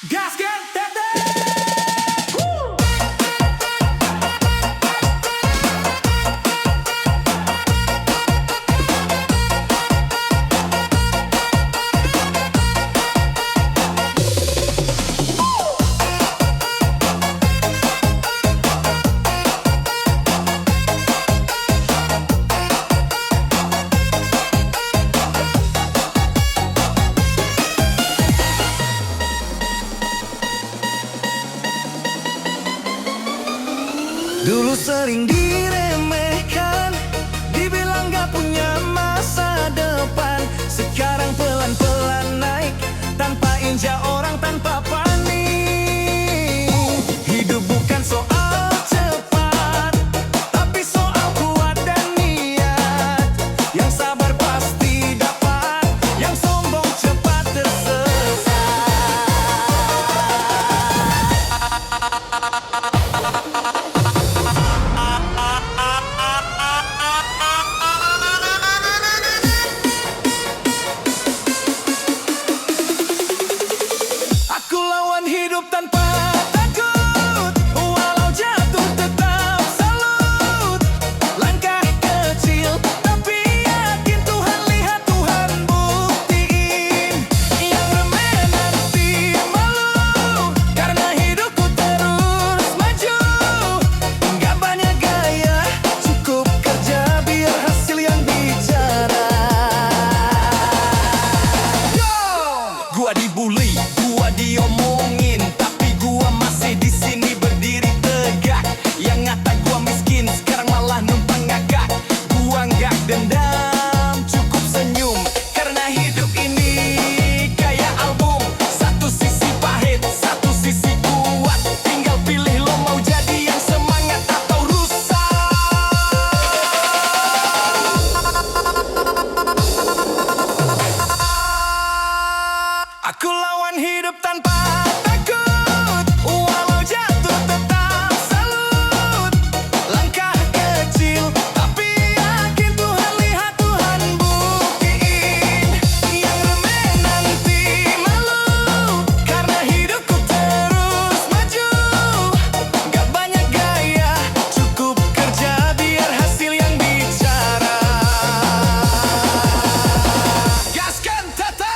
Gaskan Tete. Dulu sering diremehkan, dibilang gak punya masa depan. Sekarang pelan-pelan naik, tanpa injak orang, tanpa panik. Hidup bukan soal cepat, tapi soal kuat dan niat. Yang sabar pasti dapat, yang sombong cepat tersesat. Aku lawan hidup tanpa takut, walau jatuh tetap salut. Langkah kecil tapi yakin, Tuhan lihat, Tuhan buktiin. Yang remeh nanti malu, karena hidupku terus maju. Gak banyak gaya, cukup kerja biar hasil yang bicara. Gua dibully, gua diomongin, tapi gua masih di sini berdiri tegak. Yang ngata gua miskin, sekarang malah numpang ngakak. Gua nggak dendam, cukup senyum, karena hidup ini kayak album. Satu sisi pahit, satu sisi kuat. Tinggal pilih lo mau jadi yang semangat atau rusak. Aku lawan hidup tanpa takut, walau jatuh tetap salut. Langkah kecil tapi yakin, Tuhan lihat, Tuhan buktiin. Yang remeh nanti malu, karena hidupku terus maju. Gak banyak gaya, cukup kerja biar hasil yang bicara. Gaskan Tete.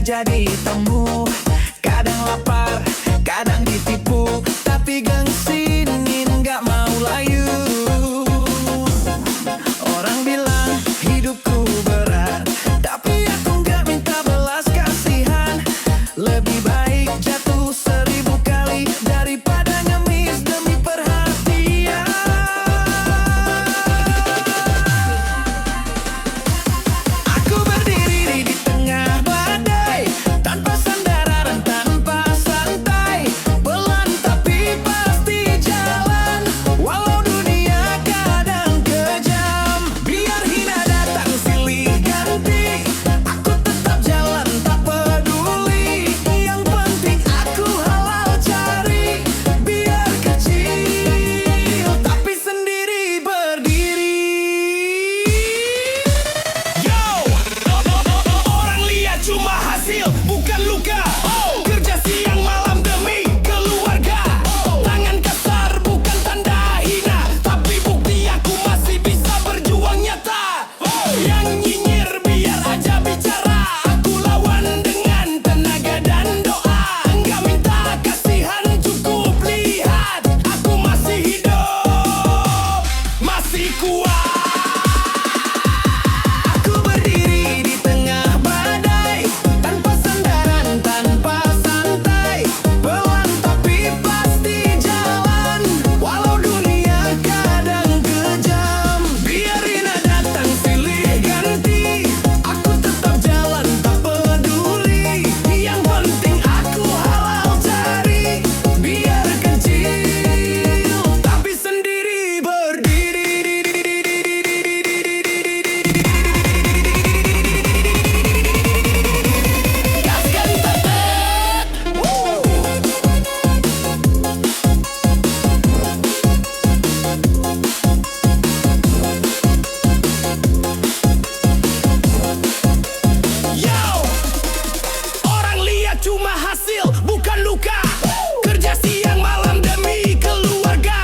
jadi tamu. Kadang lapar, kadang ditipu, tapi gengsi nggak mau layu. Orang bilang hidupku berat, tapi aku nggak minta belas kasihan. Lebih baik jatuh 1000 kali daripada ngemis demi perhatian. Aku berdiri di tengah badai, tanpa sandaran, tanpa santai. Pelan tapi pasti jalan, walau dunia kadang kejam. Biar hina datang silih ganti, aku tetap jalan tak peduli. Yang penting aku halal cari, biar kecil tapi sendiri berdiri. Yo, orang lihat cuma hasil, bukan luka. Kerja siang malam demi keluarga. Tangan kasar bukan tanda hina, tapi bukti aku masih bisa berjuang nyata. Yang nyinyir biar aja bicara, aku lawan dengan tenaga dan doa. Enggak minta kasihan, cukup lihat aku masih hidup, masih kuat. Aku berdiri di tengah badai, tanpa sandaran, tanpa santai. Pelan tapi pasti jalan, walau dunia kadang kejam. Biar hina datang silih ganti, aku tetap jalan tak peduli. Yang penting aku halal cari, biar kecil tapi sendiri berdiri. Gaskan tetep. Yo, orang lihat cuma hasil, bukan luka. Kerja siang malam demi keluarga.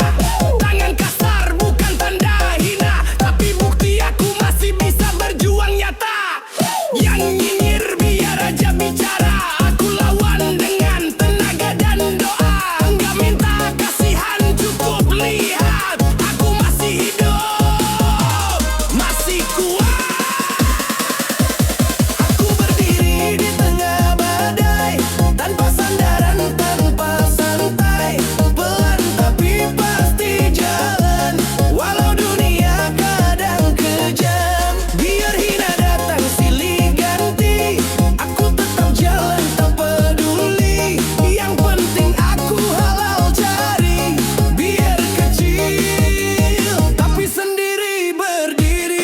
Tangan kasar bukan tanda hina, tapi bukti aku masih bisa berjuang nyata. Yang nyinyir biar aja bicara, aku lawan dengan tenaga dan doa. Enggak minta kasihan, cukup lihat aku masih hidup, masih kuat. Aku berdiri di tengah badai, tanpa sandaran, tanpa santai. Pelan tapi pasti jalan, walau dunia kadang kejam. Biar hina datang silih ganti, aku tetap jalan tak peduli. Yang penting aku halal cari, biar kecil tapi sendiri berdiri.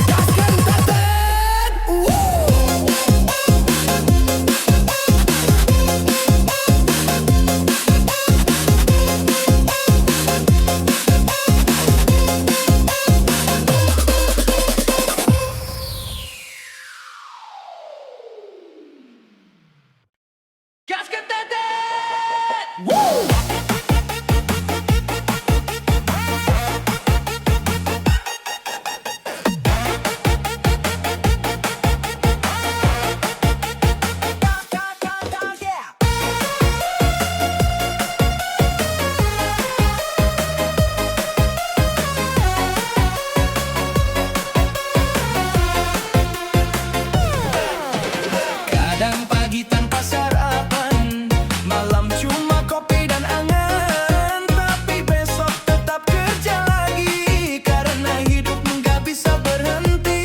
Gaskan tetep. Gaskan tetep. Kadang pagi tanpa sarapan, malam cuma kopi dan angan. Tapi besok tetap kerja lagi, karena hidup nggak bisa berhenti.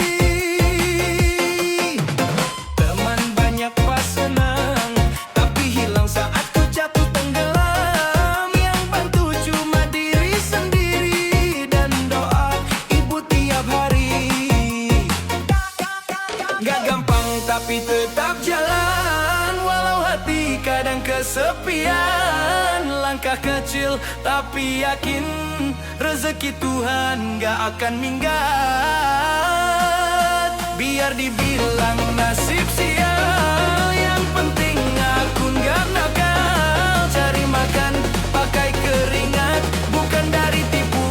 Teman banyak pas senang, tapi hilang saat ku jatuh tenggelam. Yang bantu cuma diri sendiri dan doa ibu tiap hari. Gak gampang tapi tetap jalan, walau hati kadang kesepian. Langkah kecil tapi yakin, rezeki Tuhan gak akan minggat. Biar dibilang nasib sial, yang penting aku gak nakal. Cari makan pakai keringat, bukan dari tipu.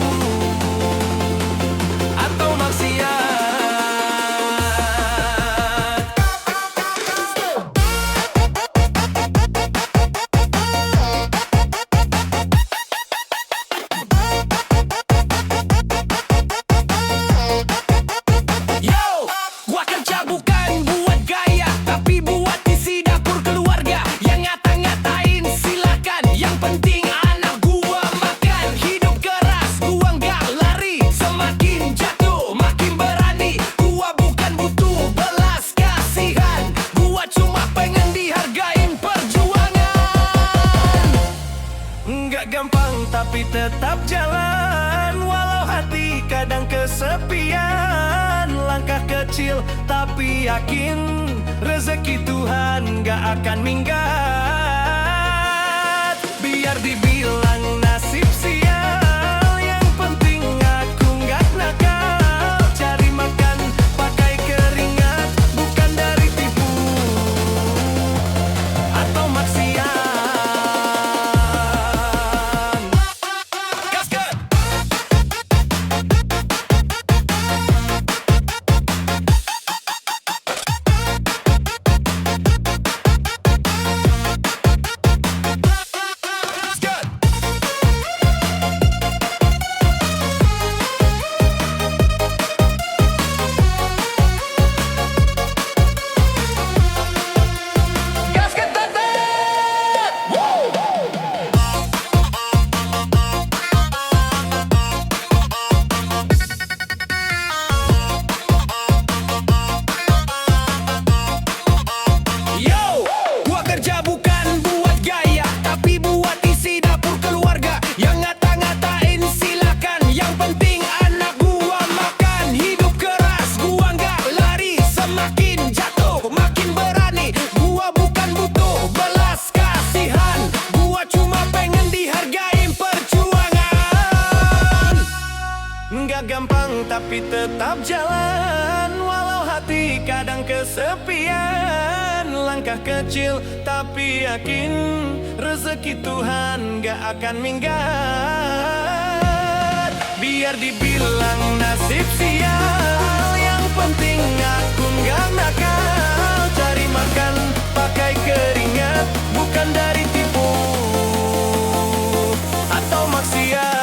semakin jatuh, makin berani. Gua bukan butuh belas kasihan, gua cuma pengen dihargain perjuangan. Nggak gampang tapi tetap jalan, walau hati kadang kesepian. Langkah kecil tapi yakin, rezeki Tuhan nggak akan minggat. Biar dibilang nasib sial, yang penting aku nggak nakal. Cari makan pakai keringat, bukan dari tipu atau maksiat. Gasket! Gasket! Gasket Tetet! Woo! Yo, gua kerja bukan buat gaya, tapi buat isi dapur keluarga. Yang ngata-ngatain silakan, yang penting anak gua makan. Hidup keras, gua nggak lari, semakin jatuh makin berani. Gua bukan butuh belas kasihan, gua cuma pengen dihargain perjuangan. Nggak gampang tapi tetap jalan, walau hati kadang kesepian. Langkah kecil tapi yakin, rezeki Tuhan nggak akan minggat. Biar dibilang nasib sial, yang penting aku nggak nakal. Cari makan pakai keringat, bukan dari tipu atau maksiat.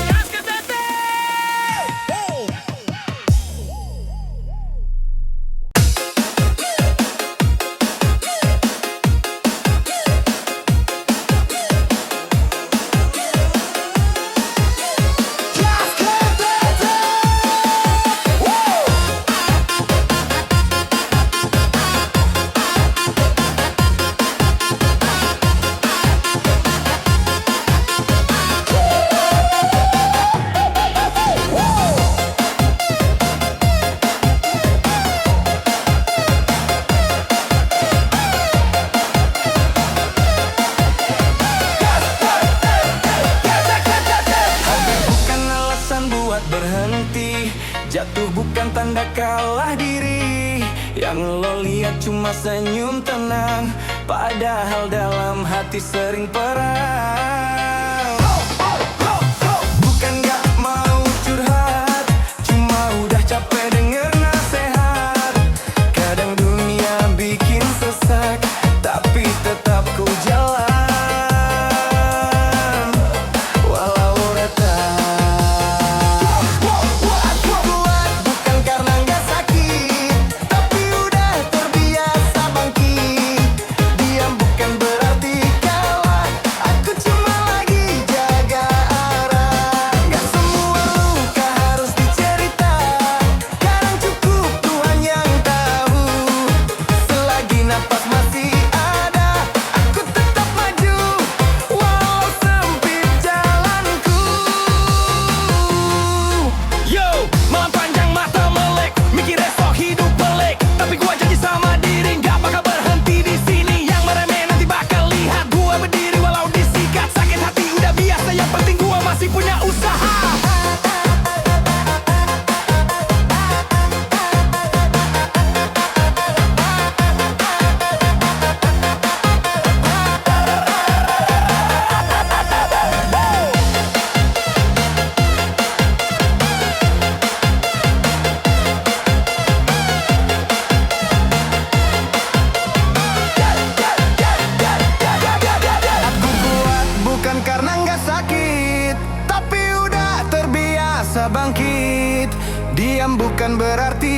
Gasket Tetet! Woo! Bukan alasan buat berhenti, jatuh bukan tanda kalah diri. Yang lo lihat cuma senyum tenang, padahal dalam hati sering perang. Bukan gak mau curhat, cuma udah capek denger nasihat. Kadang dunia bikin sesak, tapi tetap ku jalan, walau retak. Aku kuat bukan karena gak sakit, tapi udah terbiasa bangkit. Diam bukan berarti kalah, aku cuma lagi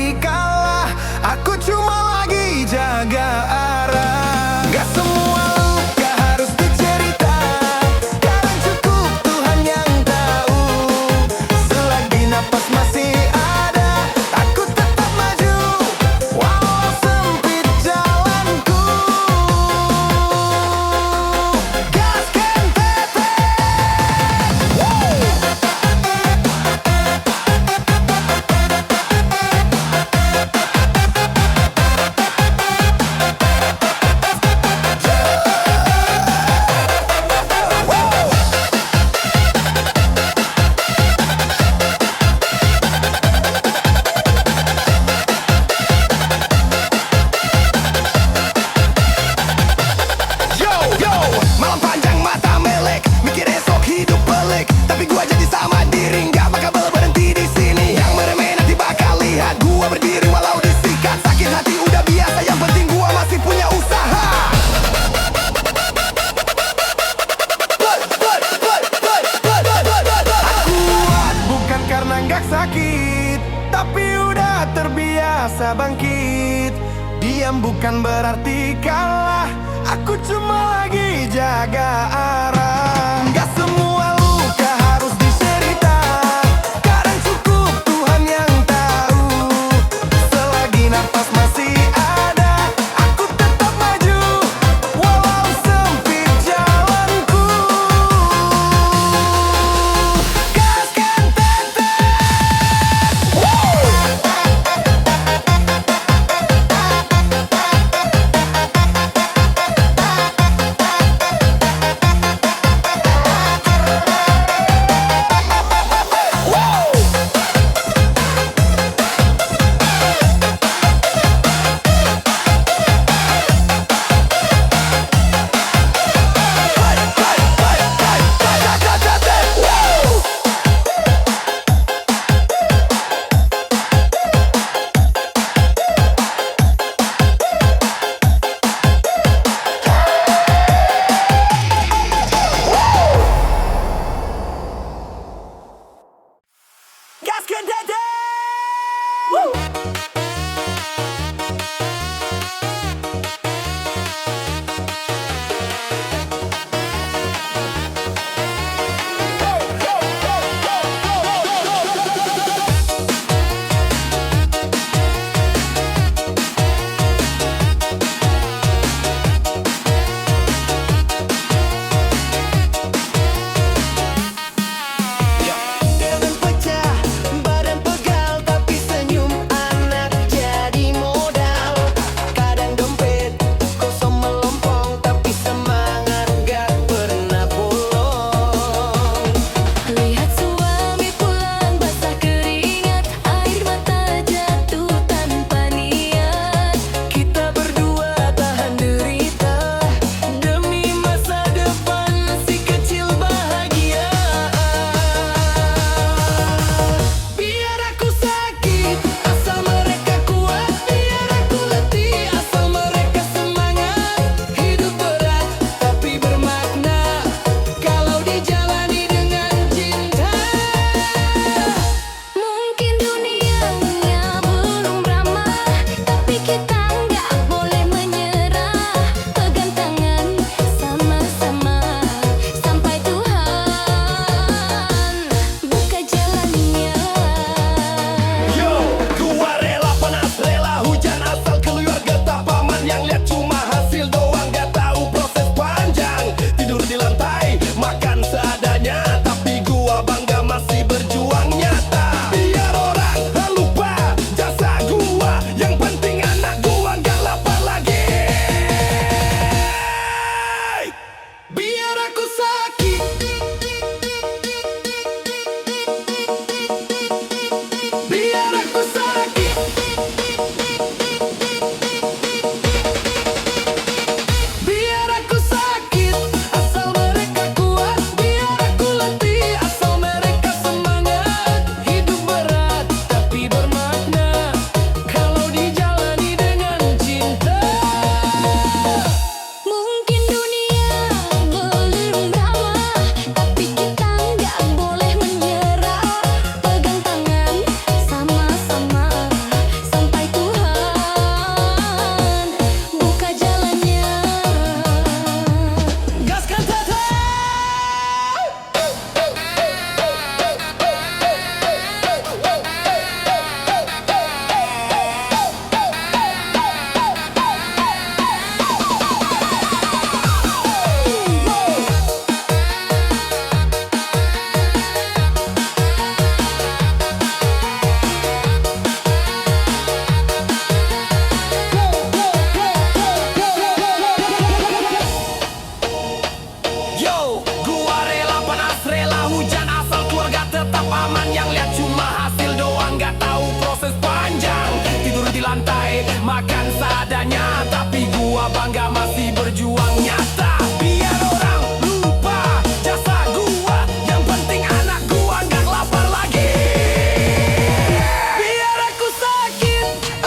berarti kalah. Aku cuma lagi jaga arah. Gak semua luka harus dicerita, kadang cukup Tuhan yang tahu. Selagi napas masih ada, aku tetap maju walau sempit jalanku. Gaskan teteh. Malam panjang mata melek, mikir esok hidup pelik. Tapi gua jadi sama diri, nggak bakal berhenti di sini. Yang meremeh nanti bakal lihat gua berdiri walau disikat. Sakit hati udah biasa, yang penting gua masih punya usaha. Aku kuat bukan karena nggak sakit, tapi udah terbiasa bangkit. Diam bukan berarti kalah, aku cuma lagi jaga arah. Gak semua luka harus dicerita, kadang cukup Tuhan yang tahu. Selagi napas masih ada, aku tetap maju walau sempit jalanku. Gaskan teteh.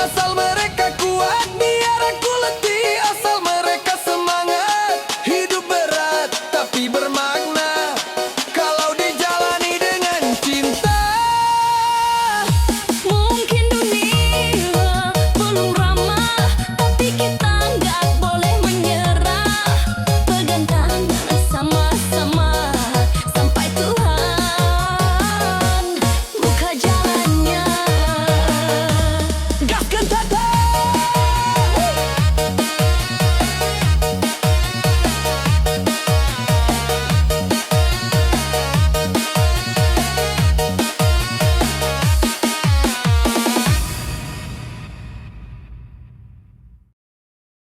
Asal